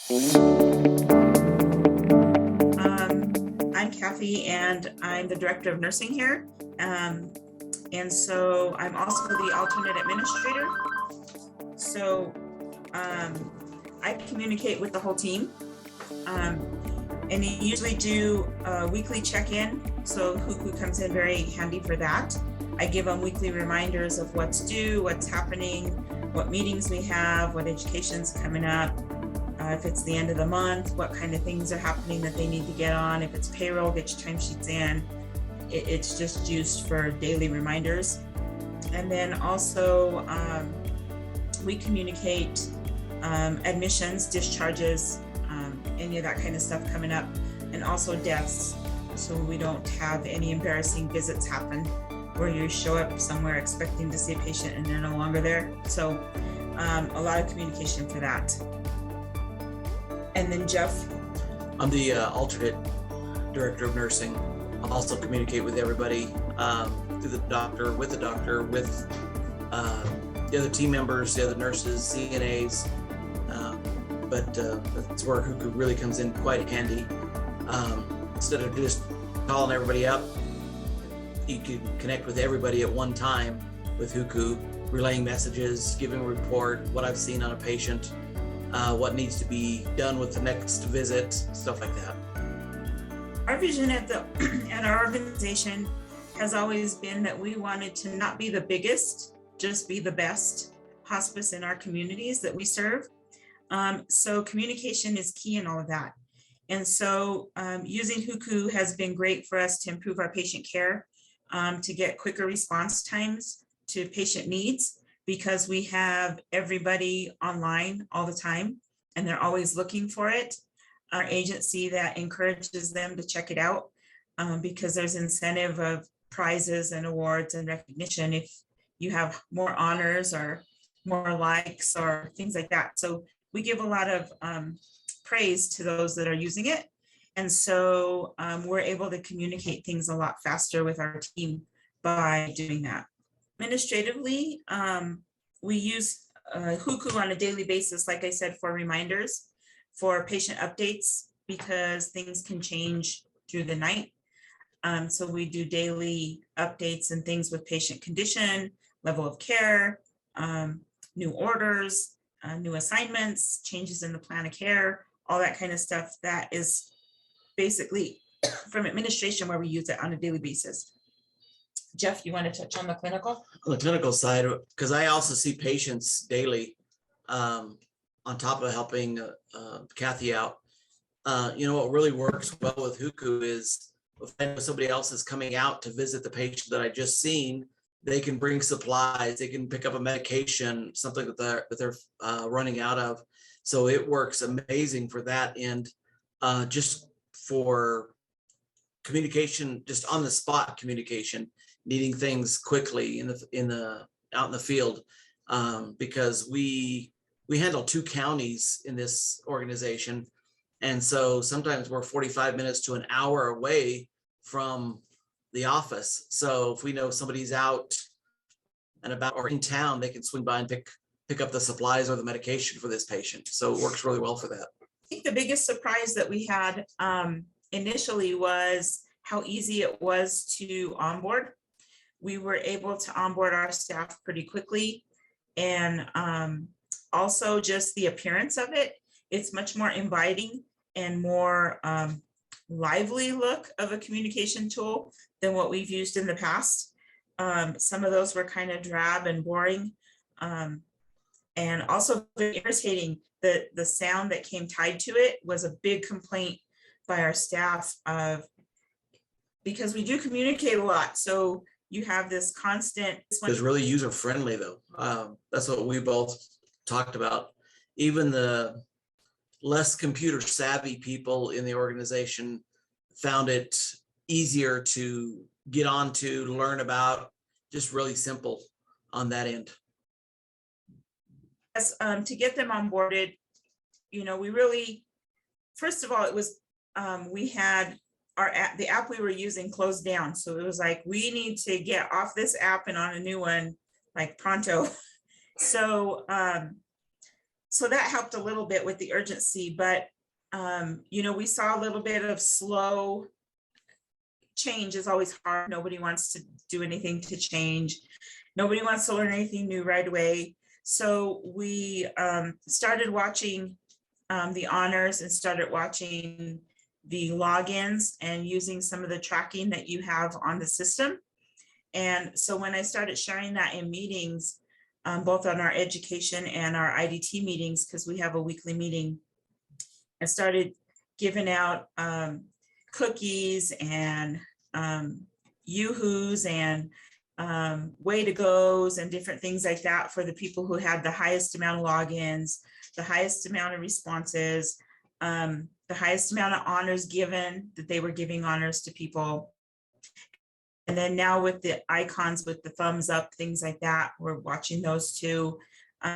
I'm Kathy, and I'm the Director of Nursing here. And so I'm also the alternate administrator. So I communicate with the whole team. And you usually do a weekly check-in. So Hucu comes in very handy for that. I give them weekly reminders of what's due, what's happening, what meetings we have, what education's coming up. If it's the end of the month, what kind of things are happening that they need to get on. If it's payroll, get your timesheets in. It's just used for daily reminders. And then also we communicate admissions, discharges, any of that kind of stuff coming up, and also deaths. So we don't have any embarrassing visits happen where you show up somewhere expecting to see a patient and they're no longer there. So a lot of communication for that. And then Jeff? I'm the alternate director of nursing. I'll also communicate with everybody through the doctor, with the other team members, the other nurses, CNAs. But that's where Hucu really comes in quite handy. Instead of just calling everybody up, you can connect with everybody at one time with Hucu, relaying messages, giving a report, what I've seen on a patient, what needs to be done with the next visit, stuff like that. Our vision at our organization has always been that we wanted to not be the biggest, just be the best hospice in our communities that we serve. So communication is key in all of that. And so using Hucu has been great for us to improve our patient care, to get quicker response times to patient needs, because we have everybody online all the time and they're always looking for it. Our agency that encourages them to check it out, because there's incentive of prizes and awards and recognition if you have more honors or more likes or things like that. So we give a lot of praise to those that are using it. And so we're able to communicate things a lot faster with our team by doing that. Administratively, we use Hucu on a daily basis, like I said, for reminders, for patient updates, because things can change through the night. So we do daily updates and things with patient condition, level of care, new orders, new assignments, changes in the plan of care, all that kind of stuff. That is basically from administration where we use it on a daily basis. Jeff, you want to touch on the clinical? On the clinical side, because I also see patients daily, on top of helping Kathy out. What really works well with Hucu is if I know somebody else is coming out to visit the patient that I just seen, they can bring supplies, they can pick up a medication, something that they're running out of. So it works amazing for that end, just for communication, just on the spot communication, needing things quickly out in the field, because we handle 2 counties in this organization. And so sometimes we're 45 minutes to an hour away from the office. So if we know somebody's out and about or in town, they can swing by and pick up the supplies or the medication for this patient. So it works really well for that. I think the biggest surprise that we had initially was how easy it was to onboard. We were able to onboard our staff pretty quickly, and also just the appearance of it. It's much more inviting and more lively look of a communication tool than what we've used in the past. Some of those were kind of drab and boring, and also very irritating. The sound that came tied to it was a big complaint by our staff because we do communicate a lot. So you have this constant. It's really user friendly though. That's what we both talked about. Even the less computer savvy people in the organization found it easier to get onto, to learn about, just really simple on that end. Yes, to get them onboarded, we really, first of all, it was, we had our app, the app we were using closed down. So it was like, we need to get off this app and on a new one, like pronto. So So that helped a little bit with the urgency, but we saw a little bit of slow change is always hard. Nobody wants to do anything to change. Nobody wants to learn anything new right away. So we started watching the honors and started watching the logins and using some of the tracking that you have on the system. And so when I started sharing that in meetings, both on our education and our IDT meetings, because we have a weekly meeting, I started giving out cookies and yoo-hoos and way to goes and different things like that for the people who had the highest amount of logins, the highest amount of responses, the highest amount of honors given, that they were giving honors to people. And then now with the icons with the thumbs up, things like that, we're watching those too.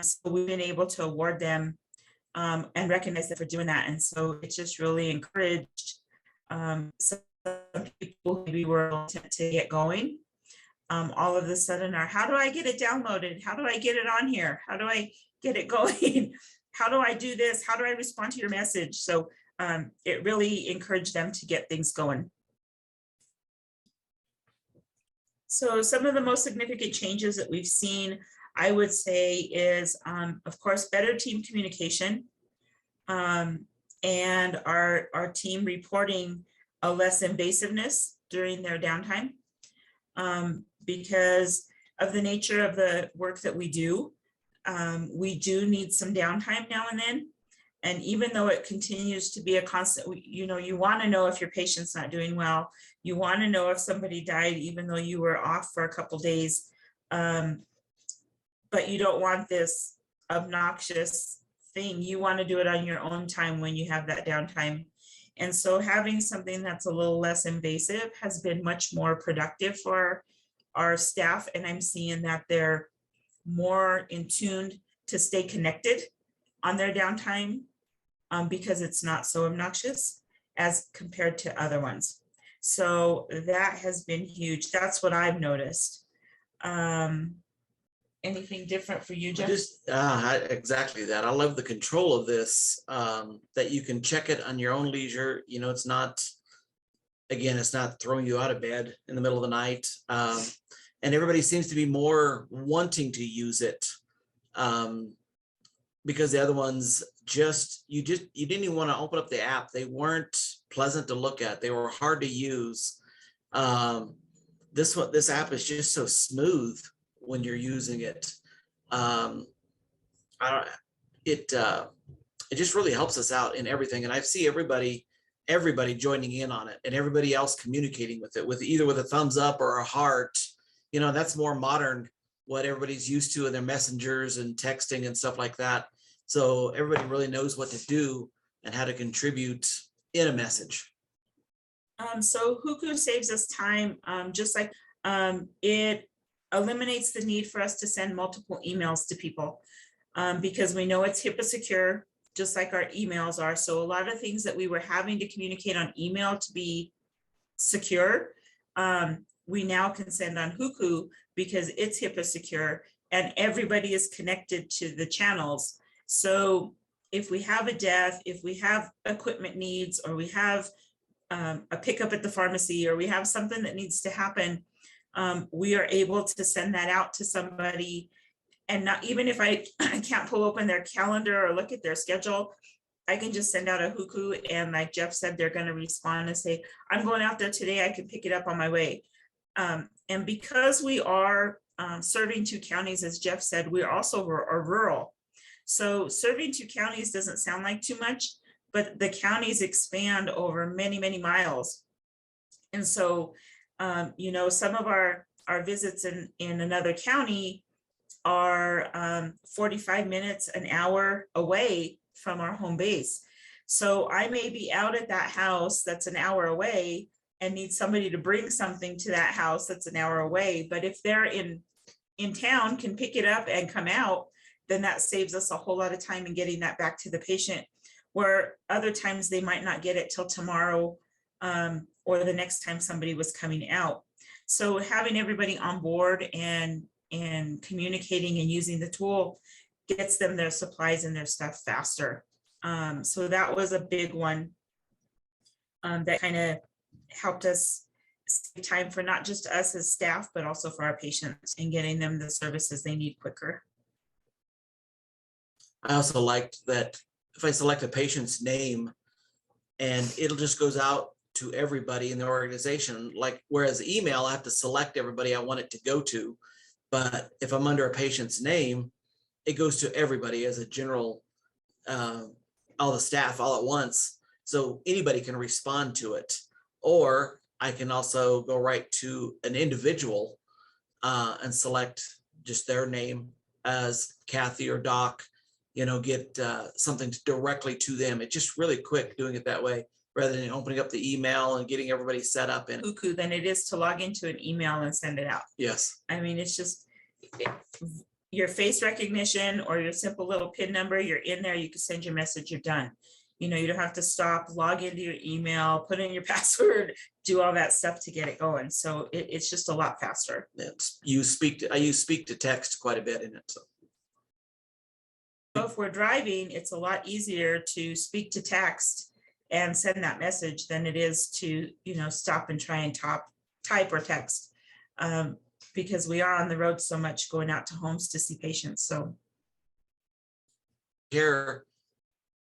So we've been able to award them and recognize them for doing that. And so it's just really encouraged some people who maybe were to get going. All of a sudden are, how do I get it downloaded? How do I get it on here? How do I get it going? How do I do this? How do I respond to your message? So it really encouraged them to get things going. So some of the most significant changes that we've seen, I would say, is, of course, better team communication and our team reporting a less invasiveness during their downtime. Because of the nature of the work that we do need some downtime now and then. And even though it continues to be a constant, you want to know if your patient's not doing well. You want to know if somebody died, even though you were off for a couple of days. But you don't want this obnoxious thing. You want to do it on your own time when you have that downtime. And so having something that's a little less invasive has been much more productive for our staff. And I'm seeing that they're more in tune to stay connected on their downtime because it's not so obnoxious as compared to other ones. So that has been huge. That's what I've noticed. Anything different for you, Jeff? Just exactly that. I love the control of this, that you can check it on your own leisure. It's not, again, it's not throwing you out of bed in the middle of the night. And everybody seems to be more wanting to use it because the other ones you didn't even want to open up the app. They weren't pleasant to look at. They were hard to use. This app is just so smooth when you're using it. It just really helps us out in everything. And I see everybody joining in on it and everybody else communicating with it with either with a thumbs up or a heart. That's more modern, what everybody's used to in their messengers and texting and stuff like that. So everybody really knows what to do and how to contribute in a message. So Hucu saves us time, just like it eliminates the need for us to send multiple emails to people because we know it's HIPAA secure, just like our emails are. So a lot of things that we were having to communicate on email to be secure, we now can send on Hucu because it's HIPAA secure and everybody is connected to the channels. So if we have a death, if we have equipment needs, or we have a pickup at the pharmacy, or we have something that needs to happen, we are able to send that out to somebody. And not even if I can't pull open their calendar or look at their schedule, I can just send out a Hucu, and like Jeff said, they're going to respond and say, I'm going out there today, I can pick it up on my way. And because we are serving 2 counties, as Jeff said, we're also rural. So serving 2 counties doesn't sound like too much, but the counties expand over many, many miles. And so, some of our visits in another county are 45 minutes, an hour away from our home base. So I may be out at that house that's an hour away and need somebody to bring something to that house that's an hour away. But if they're in town, can pick it up and come out, then that saves us a whole lot of time in getting that back to the patient, where other times they might not get it till tomorrow or the next time somebody was coming out. So having everybody on board and communicating and using the tool gets them their supplies and their stuff faster. So that was a big one that kind of helped us save time for not just us as staff, but also for our patients and getting them the services they need quicker. I also liked that if I select a patient's name and it'll just goes out to everybody in the organization, like whereas email, I have to select everybody I want it to go to. But if I'm under a patient's name, it goes to everybody as a general, all the staff all at once. So anybody can respond to it. Or I can also go right to an individual and select just their name as Kathy or Doc, get something directly to them. It's just really quick doing it that way, rather than opening up the email and getting everybody set up in Hucu than it is to log into an email and send it out. Yes. I mean, it's just your face recognition or your simple little PIN number, you're in there, you can send your message, you're done. You don't have to stop, log into your email, put in your password, do all that stuff to get it going. So it's just a lot faster. I use speak to text quite a bit in it. So if we're driving, it's a lot easier to speak to text and send that message than it is to, stop and try and type or text. Because we are on the road so much, going out to homes to see patients. So here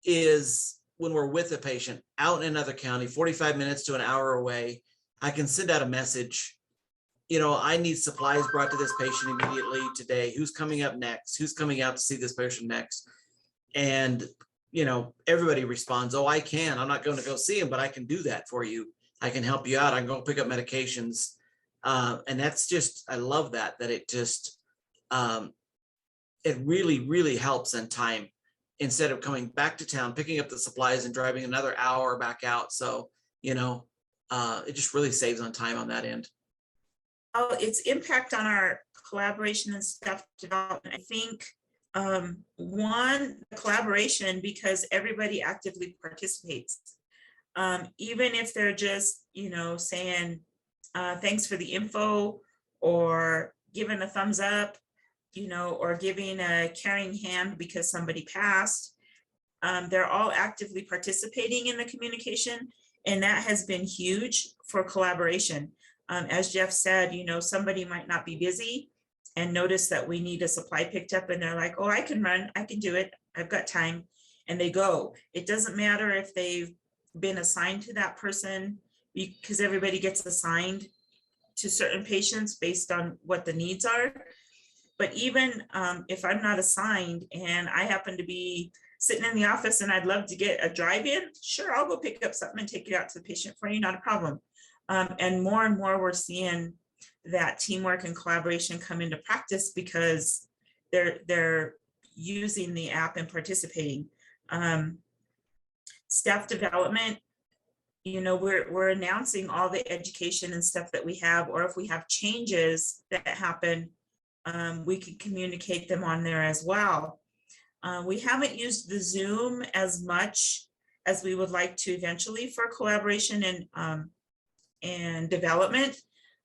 is when we're with a patient out in another county, 45 minutes to an hour away, I can send out a message. I need supplies brought to this patient immediately today. Who's coming up next? Who's coming out to see this patient next? And, everybody responds, oh, I can. I'm not going to go see him, but I can do that for you. I can help you out. I can go pick up medications. And that's just, I love that it just, it really, really helps in time instead of coming back to town, picking up the supplies and driving another hour back out. So, it just really saves on time on that end. Oh, its impact on our collaboration and staff development. I think one, collaboration, because everybody actively participates. Even if they're just, saying, thanks for the info, or giving a thumbs up, or giving a caring hand because somebody passed. They're all actively participating in the communication, and that has been huge for collaboration. As Jeff said, somebody might not be busy and notice that we need a supply picked up, and they're like, oh, I can run, I can do it, I've got time, and they go. It doesn't matter if they've been assigned to that person, because everybody gets assigned to certain patients based on what the needs are. But even if I'm not assigned and I happen to be sitting in the office and I'd love to get a drive-in, sure, I'll go pick up something and take it out to the patient for you, not a problem. And more we're seeing that teamwork and collaboration come into practice because they're using the app and participating. Staff development, we're announcing all the education and stuff that we have, or if we have changes that happen, we can communicate them on there as well. We haven't used the Zoom as much as we would like to eventually for collaboration and development.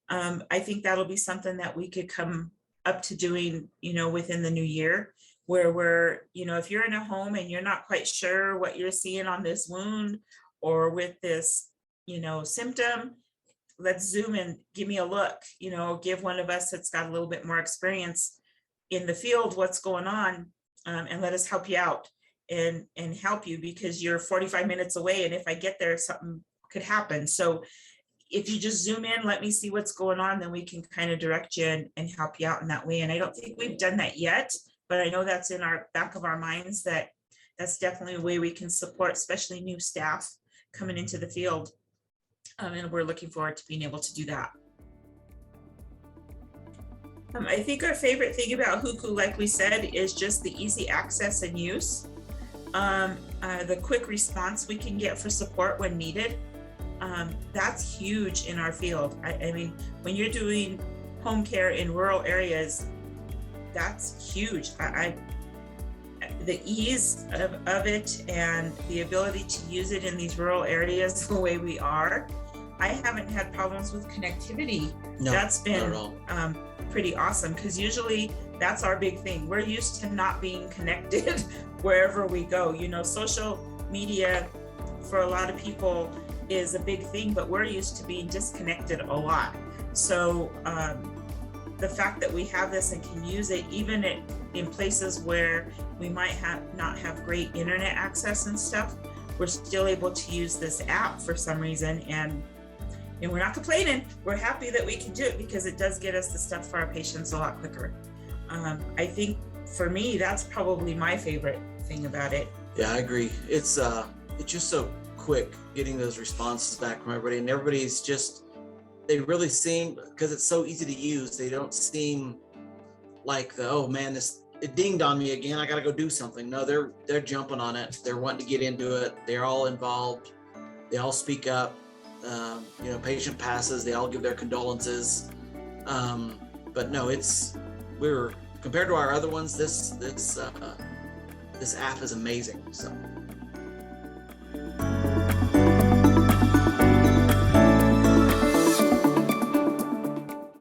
I think that'll be something that we could come up to doing, within the new year, where we're, if you're in a home and you're not quite sure what you're seeing on this wound or with this, symptom, let's Zoom and give me a look, give one of us that's got a little bit more experience in the field what's going on, and let us help you out and help you, because you're 45 minutes away. And if I get there, something could happen. So if you just Zoom in, let me see what's going on, then we can kind of direct you and help you out in that way. And I don't think we've done that yet, but I know that's in our back of our minds, that's definitely a way we can support, especially new staff coming into the field. And we're looking forward to being able to do that. I think our favorite thing about Hucu, like we said, is just the easy access and use. The quick response we can get for support when needed. That's huge in our field. I mean, when you're doing home care in rural areas, that's huge. The ease of it and the ability to use it in these rural areas the way we are, I haven't had problems with connectivity. No, that's been not at all. pretty awesome, because usually That's our big thing. We're used to not being connected wherever we go. You know, social media for a lot of people is a big thing, but we're used to being disconnected a lot. So the fact that we have this and can use it even in places where we might not have great internet access and stuff, we're still able to use this app for some reason, and we're not complaining. We're happy that we can do it because it does get us the stuff for our patients a lot quicker. I think for me, that's probably my favorite thing about it. Yeah, I agree. It's just so quick getting those responses back from everybody, and everybody's just, they really seem, because it's so easy to use, they don't seem like oh man, it dinged on me again, I gotta go do something. No, they're jumping on it. They're wanting to get into it. They're all involved. They all speak up. You know, patient passes, they all give their condolences. But no, we're compared to our other ones, this app is amazing. So